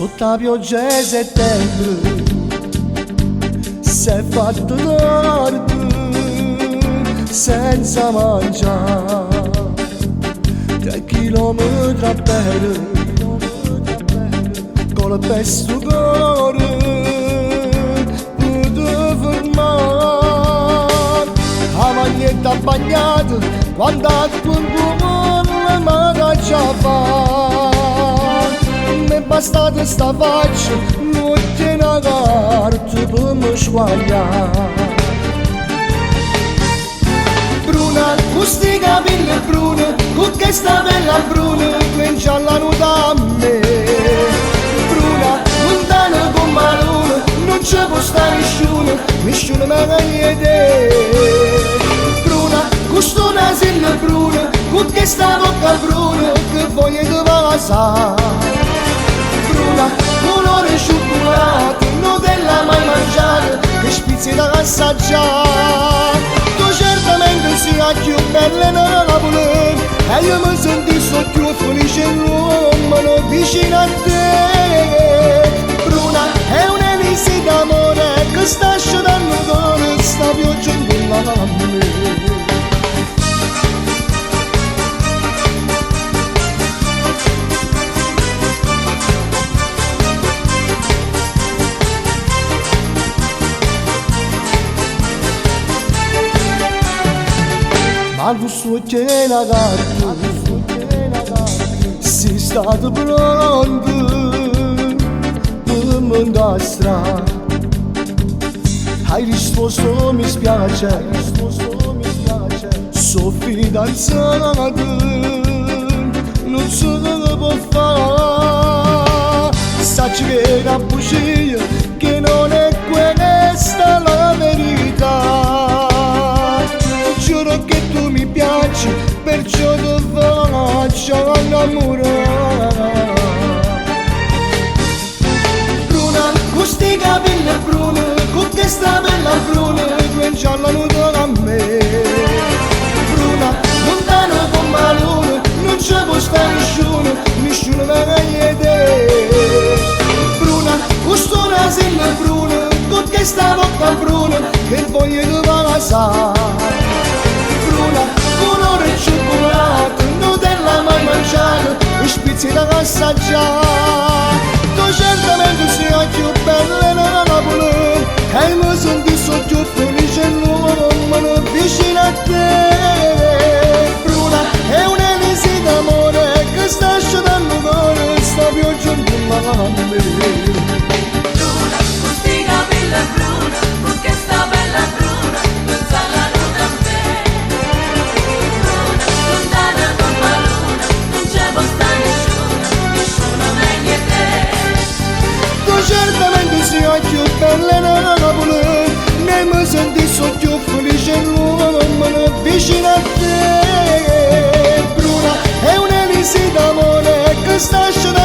Sotto la pioggia di settembre si è fatto tardi senza mangiare 3 chilometri a piedi con il pesto cuore per fermare la maglietta bagnata quando acqua in comune mi caccia fa mi è bastata sta faccia non c'è una carta per mi squagliare bruna, con sti capelli bruni con questa bella bruna che giallano da me bruna, lontana con malone non c'è può stare nessuno mi vede bruna, con sto nasello bruno con questa bocca bruna che voglio di passare bruna, colore cioccolato, Nutella mai mangiato, che spizzi da assaggiare. Tu certamente sei più bella nella Napoli, e io mi sento più felice in Roma, vicino a te. Bruna, è un'elisi d'amore, che sta asciugando il cuore, sta pioggiando la me. Ma questo c'è la carta, sei stato pronto per me andare a strada. Hai risposto mi spiace, sono fidanzato, non so che può fare. Sacci che è una bugia, che non è questa la verità. Giuro che tu mi piaci, perciò ti faccio innamorare. Bruna, con sti capelli bruni, con questa bella bruna, che giallano da me. Bruna, lontano con malone, non c'è può stare nessuno mi vede. Bruna, con sto nasello bruno, con questa bocca bruna, che voglio di passare. Colore cioccolato, Nutella mai mangiato, e spizzi da assaggiare. Tu certamente sei più bella nella Napoli, e mi sento più felice in Roma, vicino a te. Bruna, è un'elisi d'amore, che sta asciugando il cuore, sta pioggiando la me. Bruna, con sti capelli bruni, con questa bella bruna, pensala da me. Lontana con malone, non c'è può stare nessuno meglio te. Tu certamente sei più bella nella Napoli, e mi sento più felice in Roma, vicino a te. Bruna, è un'elisi d'amore, che sta asciugando